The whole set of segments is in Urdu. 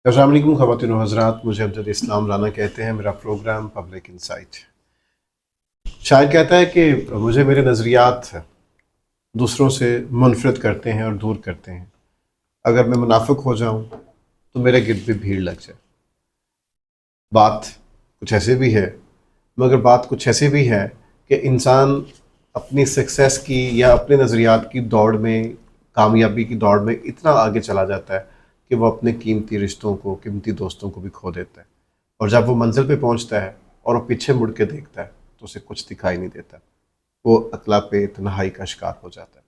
السلام علیکم خواتین و حضرات، مجھے امجد اسلام رانا کہتے ہیں۔ میرا پروگرام پبلک انسائٹ۔ شاعر کہتا ہے کہ مجھے میرے نظریات دوسروں سے منفرد کرتے ہیں اور دور کرتے ہیں۔ اگر میں منافق ہو جاؤں تو میرے گرد بھی بھیڑ لگ جائے۔ بات کچھ ایسے بھی ہے، مگر بات کچھ ایسے بھی ہے کہ انسان اپنی سکسیس کی یا اپنے نظریات کی دوڑ میں، کامیابی کی دوڑ میں اتنا آگے چلا جاتا ہے کہ وہ اپنے قیمتی رشتوں کو، قیمتی دوستوں کو بھی کھو دیتا ہے، اور جب وہ منزل پہ پہنچتا ہے اور وہ پیچھے مڑ کے دیکھتا ہے تو اسے کچھ دکھائی نہیں دیتا، وہ اکلا پہ تنہائی کا شکار ہو جاتا ہے۔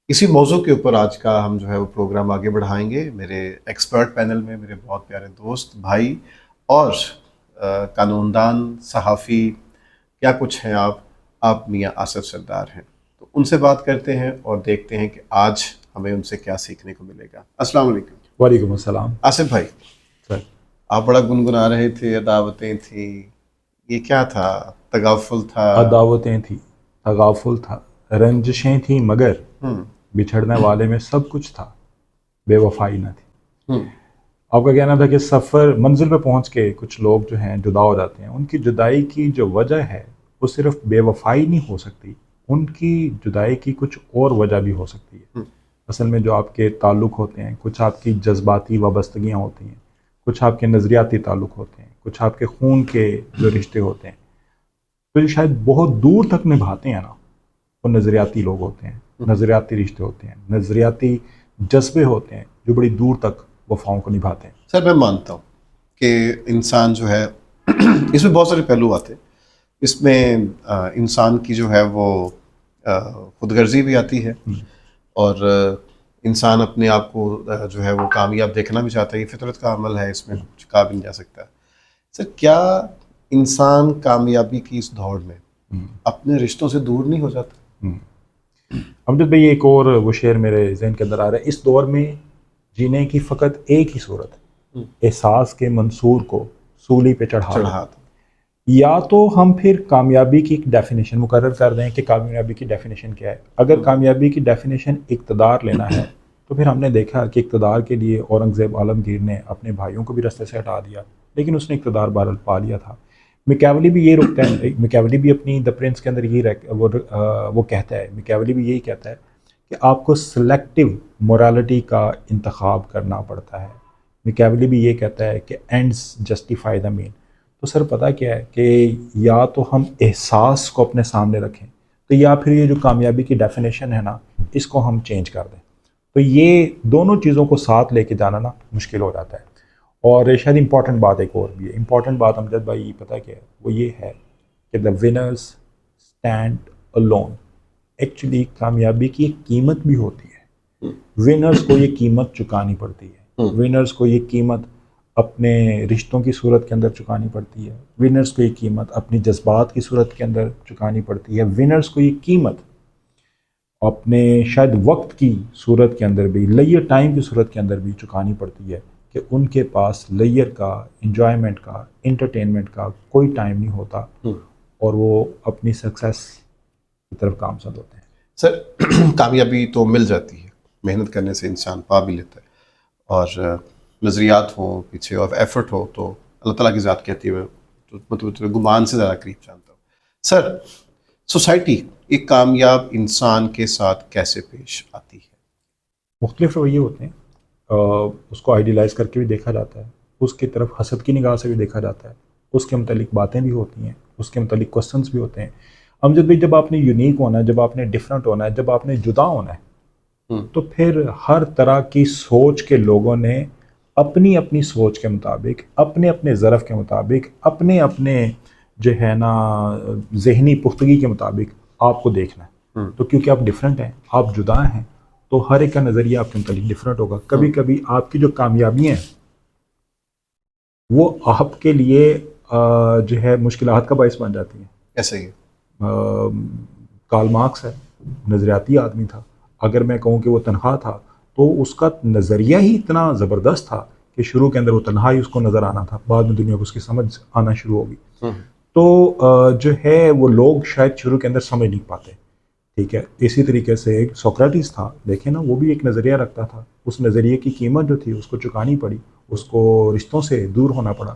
اسی موضوع کے اوپر آج کا ہم وہ پروگرام آگے بڑھائیں گے۔ میرے ایکسپرٹ پینل میں میرے بہت پیارے دوست، بھائی اور قانوندان، صحافی، کیا کچھ ہیں آپ میاں آصف سردار ہیں، تو ان سے بات کرتے ہیں اور دیکھتے ہیں کہ آج ہمیں ان سے کیا سیکھنے کو ملے گا۔ السلام علیکم۔ وعلیکم السلام۔ آصف بھائی، سر، آپ بڑا گنگنا رہے تھے، عداوتیں تھیں، یہ کیا تھا؟ تغافل تھا؟ عداوتیں تھیں، تغافل تھا، رنجشیں تھیں، مگر بچھڑنے والے میں سب کچھ تھا، بے وفائی نہ تھی۔ آپ کا کہنا تھا کہ سفر منزل پہ پہنچ کے کچھ لوگ جو ہیں جدا ہو جاتے ہیں، ان کی جدائی کی جو وجہ ہے وہ صرف بے وفائی نہیں ہو سکتی، ان کی جدائی کی کچھ اور وجہ بھی ہو سکتی ہے۔ اصل میں جو آپ کے تعلق ہوتے ہیں، کچھ آپ کی جذباتی وابستگیاں ہوتی ہیں، کچھ آپ کے نظریاتی تعلق ہوتے ہیں، کچھ آپ کے خون کے جو رشتے ہوتے ہیں، تو جو شاید بہت دور تک نبھاتے ہیں نا، وہ نظریاتی لوگ ہوتے ہیں، نظریاتی رشتے ہوتے ہیں، نظریاتی جذبے ہوتے ہیں جو بڑی دور تک وفاؤں کو نبھاتے ہیں۔ سر، میں مانتا ہوں کہ انسان جو ہے اس میں بہت سارے پہلو آتے ہیں۔ اس میں انسان کی جو ہے وہ خود غرضی بھی آتی ہے، اور انسان اپنے آپ کو جو ہے وہ کامیاب دیکھنا بھی چاہتا ہے، یہ فطرت کا عمل ہے، اس میں کچھ کہا بھی نہیں جا سکتا۔ سر، کیا انسان کامیابی کی اس دوڑ میں اپنے رشتوں سے دور نہیں ہو جاتا؟ امجد بھائی، ایک اور وہ شعر میرے ذہن کے اندر آ رہا ہے، اس دور میں جینے کی فقط ایک ہی صورت ہے، احساس کے منصور کو سولی پہ چڑھا دو۔ یا تو ہم پھر کامیابی کی ایک ڈیفینیشن مقرر کر دیں کہ کامیابی کی ڈیفینیشن کیا ہے۔ اگر کامیابی کی ڈیفینیشن اقتدار لینا ہے تو پھر ہم نے دیکھا کہ اقتدار کے لیے اورنگزیب عالمگیر نے اپنے بھائیوں کو بھی رستے سے ہٹا دیا، لیکن اس نے اقتدار بہرحال پا لیا تھا۔ میکیاولی بھی یہ رکتا ہے، میکیاولی بھی اپنی دی پرنس کے اندر وہ کہتا ہے، میکیاولی بھی یہی کہتا ہے کہ آپ کو سلیکٹیو مورالٹی کا انتخاب کرنا پڑتا ہے۔ میکیاولی بھی یہ کہتا ہے کہ اینڈز جسٹیفائی دا مین۔ تو سر پتہ کیا ہے کہ یا تو ہم احساس کو اپنے سامنے رکھیں، تو یا پھر یہ جو کامیابی کی ڈیفینیشن ہے نا، اس کو ہم چینج کر دیں۔ تو یہ دونوں چیزوں کو ساتھ لے کے جانا نا مشکل ہو جاتا ہے۔ اور شاید امپورٹنٹ بات ایک اور بھی ہے، امپورٹنٹ بات امجد بھائی پتہ کیا ہے، وہ یہ ہے کہ the winners stand alone. Actually کامیابی کی ایک قیمت بھی ہوتی ہے، ونرز کو یہ قیمت چکانی پڑتی ہے، ونرز کو یہ قیمت اپنے رشتوں کی صورت کے اندر چکانی پڑتی ہے، ونرز کو یہ قیمت اپنی جذبات کی صورت کے اندر چکانی پڑتی ہے، ونرز کو یہ قیمت اپنے شاید وقت کی صورت کے اندر بھی، لیئر ٹائم کی صورت کے اندر بھی چکانی پڑتی ہے کہ ان کے پاس لیئر کا، انجوائمنٹ کا، انٹرٹینمنٹ کا کوئی ٹائم نہیں ہوتا، اور وہ اپنی سکسیس کی طرف گامزن ہوتے ہیں۔ سر، کامیابی تو مل جاتی ہے، محنت کرنے سے انسان پا بھی لیتا ہے، اور نظریات ہوں پیچھے اور ایفرٹ ہو تو اللہ تعالیٰ کی ذات کہتی ہے، مطلب گمان سے زیادہ قریب جانتا ہوں۔ سر، سوسائٹی ایک کامیاب انسان کے ساتھ کیسے پیش آتی ہے؟ مختلف رویے ہوتے ہیں، اس کو آئیڈیلائز کر کے بھی دیکھا جاتا ہے، اس کی طرف حسد کی نگاہ سے بھی دیکھا جاتا ہے، اس کے متعلق باتیں بھی ہوتی ہیں، اس کے متعلق کوسچنس بھی ہوتے ہیں۔ امجد بھائی، جب آپ نے یونیک ہونا ہے، جب آپ نے ڈفرینٹ ہونا ہے، جب آپ نے جدا ہونا ہے، تو پھر ہر طرح کی سوچ کے لوگوں نے اپنی اپنی سوچ کے مطابق، اپنے اپنے ظرف کے مطابق، اپنے اپنے جو ہے نا ذہنی پختگی کے مطابق آپ کو دیکھنا ہے۔ تو کیونکہ آپ ڈفرینٹ ہیں، آپ جدا ہیں، تو ہر ایک کا نظریہ آپ کے متعلق ڈفرینٹ ہوگا۔ کبھی کبھی آپ کی جو کامیابیاں ہیں وہ آپ کے لیے جو ہے مشکلات کا باعث بن جاتی ہیں۔ ایسے ہی کارل مارکس ہے، نظریاتی آدمی تھا، اگر میں کہوں کہ وہ تنہا تھا تو اس کا نظریہ ہی اتنا زبردست تھا کہ شروع کے اندر وہ تنہا ہی اس کو نظر آنا تھا، بعد میں دنیا کو اس کی سمجھ آنا شروع ہوگی۔ تو جو ہے وہ لوگ شاید شروع کے اندر سمجھ نہیں پاتے، ٹھیک ہے۔ اسی طریقے سے ایک سوکریٹس تھا، دیکھیں نا، وہ بھی ایک نظریہ رکھتا تھا، اس نظریے کی قیمت جو تھی اس کو چکانی پڑی، اس کو رشتوں سے دور ہونا پڑا،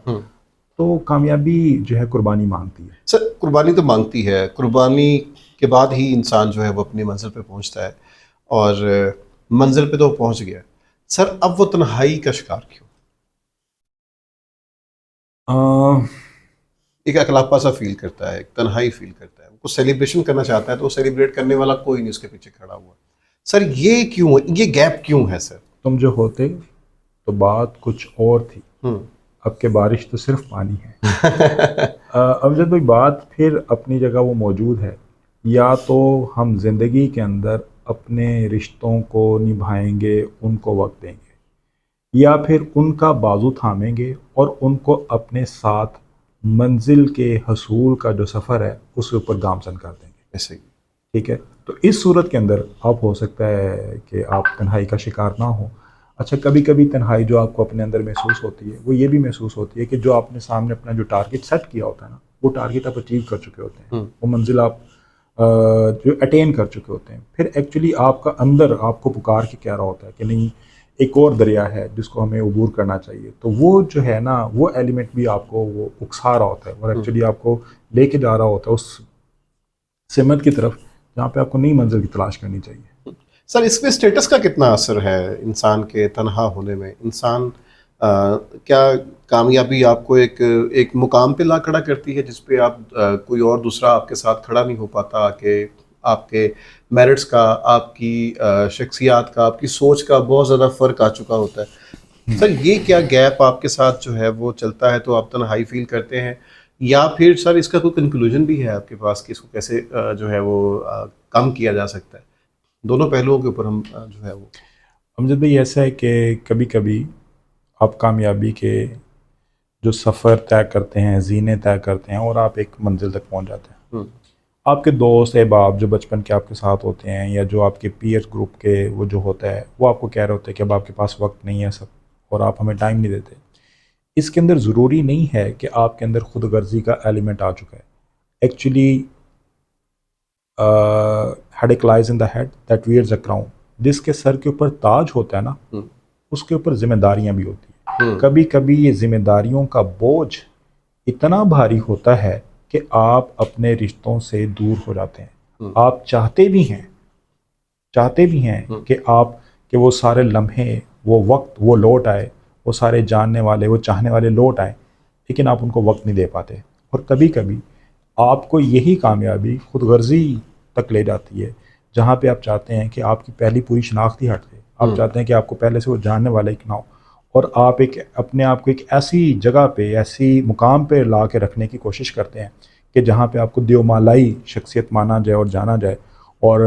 تو کامیابی جو ہے قربانی مانگتی ہے. سر قربانی تو مانگتی ہے، قربانی کے بعد ہی انسان جو ہے وہ اپنی منزل پہ پہنچتا ہے، اور منزل پہ تو پہنچ گیا. سر اب وہ تنہائی کا شکار کیوں؟ ایک اکلاپا سا فیل کرتا ہے، ایک تنہائی فیل کرتا ہے، وہ سیلیبریشن کرنا چاہتا ہے تو سیلیبریٹ کرنے والا کوئی نہیں اس کے پیچھے کھڑا ہوا. سر یہ کیوں ہے، یہ گیپ کیوں ہے سر؟ تم جو ہوتے تو بات کچھ اور تھی، اب کے بارش تو صرف پانی ہے. امجد بھائی بات پھر اپنی جگہ وہ موجود ہے. یا تو ہم زندگی کے اندر اپنے رشتوں کو نبھائیں گے، ان کو وقت دیں گے، یا پھر ان کا بازو تھامیں گے اور ان کو اپنے ساتھ منزل کے حصول کا جو سفر ہے اس کے اوپر گامزن کر دیں گے. ایسے ہی ٹھیک ہے، تو اس صورت کے اندر آپ ہو سکتا ہے کہ آپ تنہائی کا شکار نہ ہو. اچھا، کبھی کبھی تنہائی جو آپ کو اپنے اندر محسوس ہوتی ہے وہ یہ بھی محسوس ہوتی ہے کہ جو آپ نے سامنے اپنا جو ٹارگٹ سیٹ کیا ہوتا ہے نا، وہ ٹارگٹ آپ اچیو کر چکے ہوتے ہیں، وہ منزل آپ جو اٹین کر چکے ہوتے ہیں. پھر ایکچولی آپ کا اندر آپ کو پکار کے کہہ رہا ہوتا ہے کہ نہیں، ایک اور دریا ہے جس کو ہمیں عبور کرنا چاہیے. تو وہ جو ہے نا، وہ ایلیمنٹ بھی آپ کو وہ اکسا رہا ہوتا ہے اور ایکچولی آپ کو لے کے جا رہا ہوتا ہے اس سمت کی طرف جہاں پہ آپ کو نئی منزل کی تلاش کرنی چاہیے. سر اس پہ اسٹیٹس کا کتنا اثر ہے انسان کے تنہا ہونے میں؟ انسان کیا کامیابی آپ کو ایک مقام پہ لا کھڑا کرتی ہے جس پہ آپ کوئی اور دوسرا آپ کے ساتھ کھڑا نہیں ہو پاتا، کہ آپ کے میرٹس کا، آپ کی شخصیات کا، آپ کی سوچ کا بہت زیادہ فرق آ چکا ہوتا ہے؟ سر یہ کیا گیپ آپ کے ساتھ جو ہے وہ چلتا ہے تو آپ تنہائی فیل کرتے ہیں، یا پھر سر اس کا کوئی کنکلوژن بھی ہے آپ کے پاس کہ اس کو کیسے جو ہے وہ کم کیا جا سکتا ہے؟ دونوں پہلوؤں کے اوپر ہم جو ہے وہ. امجد بھائی ایسا ہے کہ کبھی کبھی آپ کامیابی کے جو سفر طے کرتے ہیں، زینے طے کرتے ہیں اور آپ ایک منزل تک پہنچ جاتے ہیں. آپ کے دوست احباب جو بچپن کے آپ کے ساتھ ہوتے ہیں، یا جو آپ کے پیئر گروپ کے وہ جو ہوتا ہے، وہ آپ کو کہہ رہے ہوتے ہیں کہ اب آپ کے پاس وقت نہیں ہے سب، اور آپ ہمیں ٹائم نہیں دیتے. اس کے اندر ضروری نہیں ہے کہ آپ کے اندر خود غرضی کا ایلیمنٹ آ چکا ہے. Actually head lies in the head that wears a crown. جس کے سر کے اوپر تاج ہوتا ہے نا، اس کے اوپر ذمہ داریاں بھی ہوتی ہیں. کبھی کبھی یہ ذمہ داریوں کا بوجھ اتنا بھاری ہوتا ہے کہ آپ اپنے رشتوں سے دور ہو جاتے ہیں. آپ چاہتے بھی ہیں کہ وہ سارے لمحے، وہ وقت وہ لوٹ آئے، وہ سارے جاننے والے، وہ چاہنے والے لوٹ آئے، لیکن آپ ان کو وقت نہیں دے پاتے. اور کبھی کبھی آپ کو یہی کامیابی خود غرضی تک لے جاتی ہے، جہاں پہ آپ چاہتے ہیں کہ آپ کی پہلی پوری شناخت ہی ہٹ جائے. آپ چاہتے ہیں کہ آپ کو پہلے سے وہ جاننے والا ایک نہ ہو، اور آپ اپنے آپ کو ایک ایسی جگہ پہ، ایسی مقام پہ لا کے رکھنے کی کوشش کرتے ہیں کہ جہاں پہ آپ کو دیو مالائی شخصیت مانا جائے اور جانا جائے. اور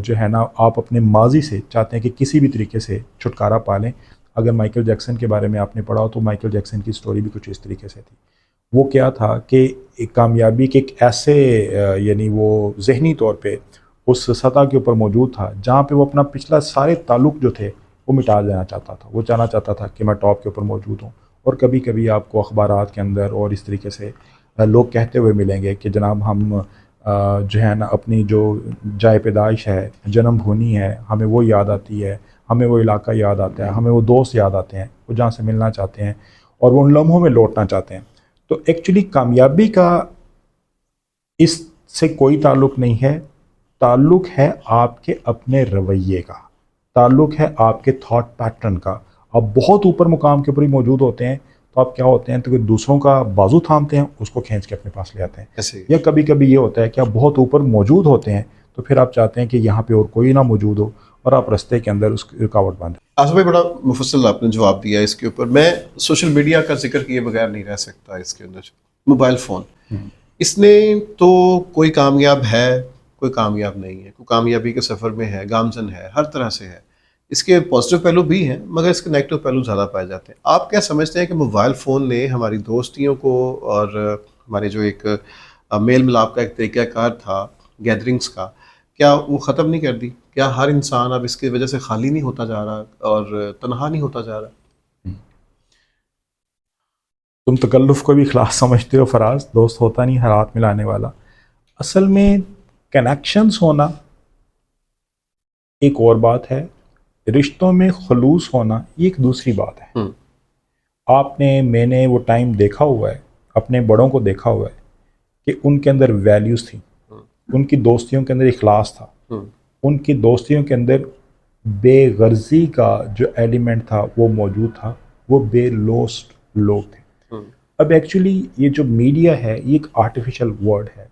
جو ہے نا، آپ اپنے ماضی سے چاہتے ہیں کہ کسی بھی طریقے سے چھٹکارا پا لیں. اگر مائیکل جیکسن کے بارے میں آپ نے پڑھا ہو تو مائیکل جیکسن کی سٹوری بھی کچھ اس طریقے سے تھی. وہ کیا تھا کہ ایک کامیابی کے ایک ایسے یعنی وہ ذہنی طور پہ اس سطح کے اوپر موجود تھا جہاں پہ وہ اپنا پچھلا سارے تعلق جو تھے وہ مٹا دینا چاہتا تھا. وہ چاہنا چاہتا تھا کہ میں ٹاپ کے اوپر موجود ہوں. اور کبھی کبھی آپ کو اخبارات کے اندر اور اس طریقے سے لوگ کہتے ہوئے ملیں گے کہ جناب ہم جو ہے نا اپنی جو جائے پیدائش ہے، جنم بھونی ہے، ہمیں وہ یاد آتی ہے، ہمیں وہ علاقہ یاد آتا ہے، ہمیں وہ دوست یاد آتے ہیں، وہ جہاں سے ملنا چاہتے ہیں اور وہ ان لمحوں میں لوٹنا چاہتے ہیں. تو ایکچولی کامیابی کا اس سے کوئی تعلق نہیں ہے. تعلق ہے آپ کے اپنے رویے کا، تعلق ہے آپ کے تھاٹ پیٹرن کا. آپ بہت اوپر مقام کے اوپر ہی موجود ہوتے ہیں تو آپ کیا ہوتے ہیں، تو کہ دوسروں کا بازو تھامتے ہیں، اس کو کھینچ کے اپنے پاس لے آتے ہیں. یا کبھی کبھی یہ ہوتا ہے کہ آپ بہت اوپر موجود ہوتے ہیں تو پھر آپ چاہتے ہیں کہ یہاں پہ اور کوئی نہ موجود ہو اور آپ رستے کے اندر اس کی رکاوٹ باندھیں. آصف بھائی بڑا مفصل آپ نے جواب دیا اس کے اوپر. میں سوشل میڈیا کا ذکر کیے بغیر نہیں رہ سکتا. اس کے اندر موبائل فون، اس نے تو کوئی کامیاب ہے، کوئی کامیاب نہیں ہے، کوئی کامیابی کے سفر میں ہے، گامزن ہے، ہر طرح سے ہے. اس کے پازیٹیو پہلو بھی ہیں مگر اس کے نیگیٹو پہلو زیادہ پائے جاتے ہیں. آپ کیا سمجھتے ہیں کہ موبائل فون نے ہماری دوستیوں کو اور ہمارے جو ایک میل ملاپ کا ایک طریقہ کار تھا گیدرنگس کا، کیا وہ ختم نہیں کر دی؟ کیا ہر انسان اب اس کی وجہ سے خالی نہیں ہوتا جا رہا اور تنہا نہیں ہوتا جا رہا؟ تم تکلف کو بھی خلاص سمجھتے ہو فراز، دوست ہوتا نہیں ہر ہاتھ ملانے والا. اصل میں کنیکشنز ہونا ایک اور بات ہے، رشتوں میں خلوص ہونا یہ ایک دوسری بات ہے. میں نے وہ ٹائم دیکھا ہوا ہے، اپنے بڑوں کو دیکھا ہوا ہے کہ ان کے اندر ویلیوز تھیں، ان کی دوستیوں کے اندر اخلاص تھا، ان کی دوستیوں کے اندر بے غرضی کا جو ایلیمنٹ تھا وہ موجود تھا، وہ بے لوسٹ لوگ تھے۔ اب ایکچولی یہ جو میڈیا ہے یہ ایک آرٹیفیشل ورڈ ہے،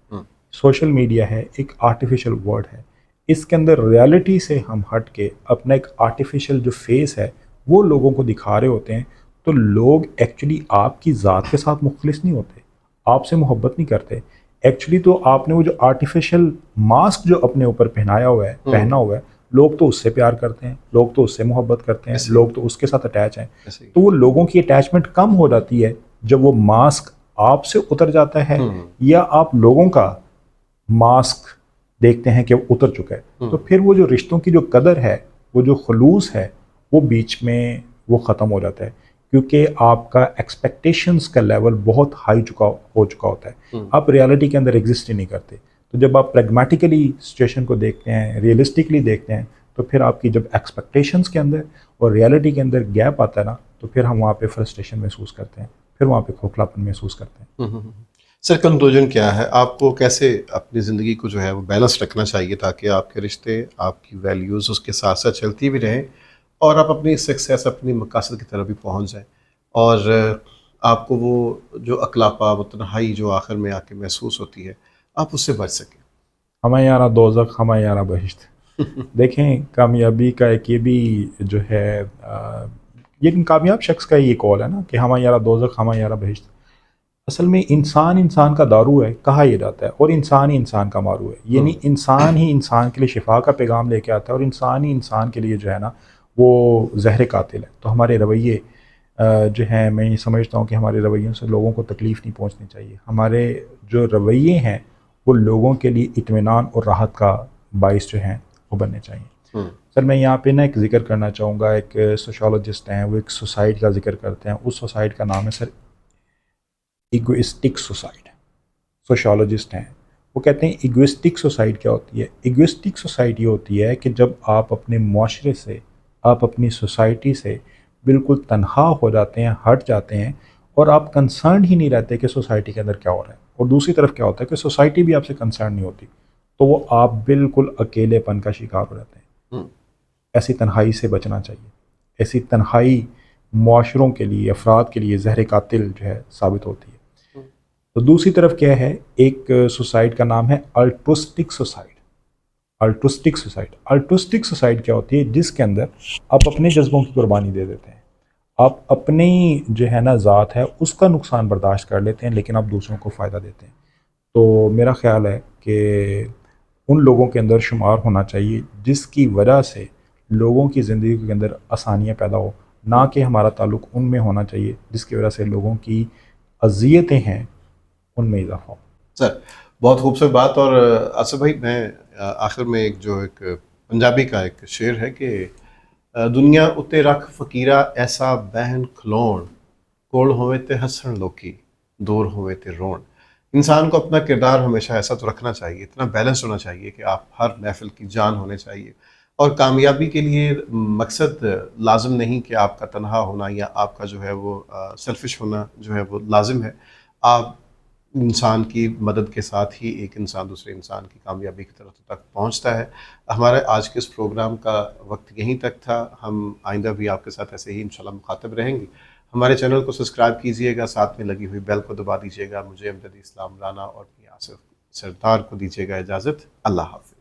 سوشل میڈیا ہے ایک آرٹیفیشل ورڈ ہے، اس کے اندر ریالٹی سے ہم ہٹ کے اپنا ایک آرٹیفیشل جو فیس ہے وہ لوگوں کو دکھا رہے ہوتے ہیں، تو لوگ ایکچولی آپ کی ذات کے ساتھ مخلص نہیں ہوتے، آپ سے محبت نہیں کرتے، ایکچولی تو آپ نے وہ جو آرٹیفیشل ماسک جو اپنے اوپر پہنا ہوا ہے لوگ تو اس سے پیار کرتے ہیں، لوگ تو اس سے محبت کرتے ہیں، لوگ تو اس کے ساتھ اٹیچ ہیں، تو وہ لوگوں کی اٹیچمنٹ کم ہو جاتی ہے جب وہ ماسک آپ سے اتر جاتا ہے یا آپ لوگوں کا ماسک دیکھتے ہیں کہ وہ اتر چکا ہے، تو پھر وہ جو رشتوں کی جو قدر ہے، وہ جو خلوص ہے، وہ بیچ میں وہ ختم ہو جاتا ہے، کیونکہ آپ کا ایکسپیکٹیشنز کا لیول بہت ہائی ہو چکا ہوتا ہے، آپ ریالٹی کے اندر ایگزسٹ ہی نہیں کرتے۔ تو جب آپ پریگمیٹیکلی سچویشن کو دیکھتے ہیں، ریئلسٹکلی دیکھتے ہیں، تو پھر آپ کی جب ایکسپیکٹیشنز کے اندر اور ریالٹی کے اندر گیپ آتا ہے نا، تو پھر ہم وہاں پہ فرسٹریشن محسوس کرتے ہیں، پھر وہاں پہ کھوکھلاپن محسوس کرتے ہیں۔ سر کنکلوژن کیا ہے؟ آپ کو کیسے اپنی زندگی کو جو ہے وہ بیلنس رکھنا چاہیے تاکہ آپ کے رشتے، آپ کی ویلیوز اس کے ساتھ ساتھ چلتی بھی رہیں اور آپ اپنی سکسیس، اپنی مقاصد کی طرف بھی پہنچ جائیں، اور آپ کو وہ جو اقلاپا، وہ تنہائی جو آخر میں آ کے محسوس ہوتی ہے، آپ اس سے بچ سکیں؟ ہمیں یارہ دوزخ، ہمیں یارہ بہشت۔ دیکھیں کامیابی کا ایک یہ بھی جو ہے یہ کامیاب شخص کا یہ قول ہے نا کہ ہمیں یارہ دوزخ، ہمیں یارہ بہشت۔ اصل میں انسان کا دارو ہے کہا یہ جاتا ہے، اور انسان ہی انسان کا مارو ہے، یعنی انسان ہی انسان کے لیے شفا کا پیغام لے کے آتا ہے، اور انسان ہی انسان کے لیے جو ہے نا وہ زہر قاتل ہے۔ تو ہمارے رویے جو ہیں، میں یہ سمجھتا ہوں کہ ہمارے رویوں سے لوگوں کو تکلیف نہیں پہنچنی چاہیے، ہمارے جو رویے ہیں وہ لوگوں کے لیے اطمینان اور راحت کا باعث جو ہیں وہ بننے چاہیے۔ سر میں یہاں پہ نا ایک ذکر کرنا چاہوں گا، ایک سوشالوجسٹ ہیں، وہ ایک سوسائٹ کا ذکر کرتے ہیں، اس سوسائٹ کا نام ہے سر ایگوئسٹک سوسائٹ۔ سوشالوجسٹ ہیں، وہ کہتے ہیں ایگوئسٹک سوسائٹ کیا ہوتی ہے؟ ایگوئسٹک سوسائٹ یہ ہوتی ہے کہ جب آپ اپنے معاشرے سے، آپ اپنی سوسائٹی سے بالکل تنہا ہو جاتے ہیں، ہٹ جاتے ہیں، اور آپ کنسرنڈ ہی نہیں رہتے کہ سوسائٹی کے اندر کیا ہو رہا ہے، اور دوسری طرف کیا ہوتا ہے کہ سوسائٹی بھی آپ سے کنسرن نہیں ہوتی، تو وہ آپ بالکل اکیلے پن کا شکار ہو جاتے ہیں۔ ایسی تنہائی سے بچنا چاہیے، ایسی تنہائی معاشروں کے لیے، افراد کے لیے زہر قاتل جو ہے ثابت ہوتی ہے۔ تو دوسری طرف کیا ہے، ایک سوسائٹ کا نام ہے الٹرسٹک سوسائٹ۔ الٹرسٹک سوسائٹ، الٹرسٹک سوسائٹ کیا ہوتی ہے؟ جس کے اندر آپ اپنے جذبوں کی قربانی دے دیتے ہیں، آپ اپنی جو ہے نا ذات ہے اس کا نقصان برداشت کر لیتے ہیں، لیکن آپ دوسروں کو فائدہ دیتے ہیں۔ تو میرا خیال ہے کہ ان لوگوں کے اندر شمار ہونا چاہیے جس کی وجہ سے لوگوں کی زندگی کے اندر آسانیاں پیدا ہو، نہ کہ ہمارا تعلق ان میں ہونا چاہیے جس کی وجہ سے لوگوں کی اذیتیں ہیں ان میں اضافہ ہو۔ سر بہت خوبصورت بات۔ اور آصف بھائی، میں آخر میں ایک پنجابی کا ایک شعر ہے کہ دنیا اتے رکھ فقیرہ ایسا بہن کھلون، کول ہوئے تے ہسن لوکی، دور ہوئے تے رون۔ انسان کو اپنا کردار ہمیشہ ایسا تو رکھنا چاہیے، اتنا بیلنس ہونا چاہیے کہ آپ ہر محفل کی جان ہونے چاہیے، اور کامیابی کے لیے مقصد لازم نہیں کہ آپ کا تنہا ہونا یا آپ کا جو ہے وہ سیلفش ہونا جو ہے وہ لازم ہے۔ آپ انسان کی مدد کے ساتھ ہی ایک انسان دوسرے انسان کی کامیابی کی طرف تک پہنچتا ہے۔ ہمارے آج کے اس پروگرام کا وقت یہیں تک تھا، ہم آئندہ بھی آپ کے ساتھ ایسے ہی انشاءاللہ مخاطب رہیں گے۔ ہمارے چینل کو سبسکرائب کیجئے گا، ساتھ میں لگی ہوئی بیل کو دبا دیجئے گا۔ مجھے امجد اسلام رانا اور آصف سردار کو دیجیے گا اجازت۔ اللہ حافظ۔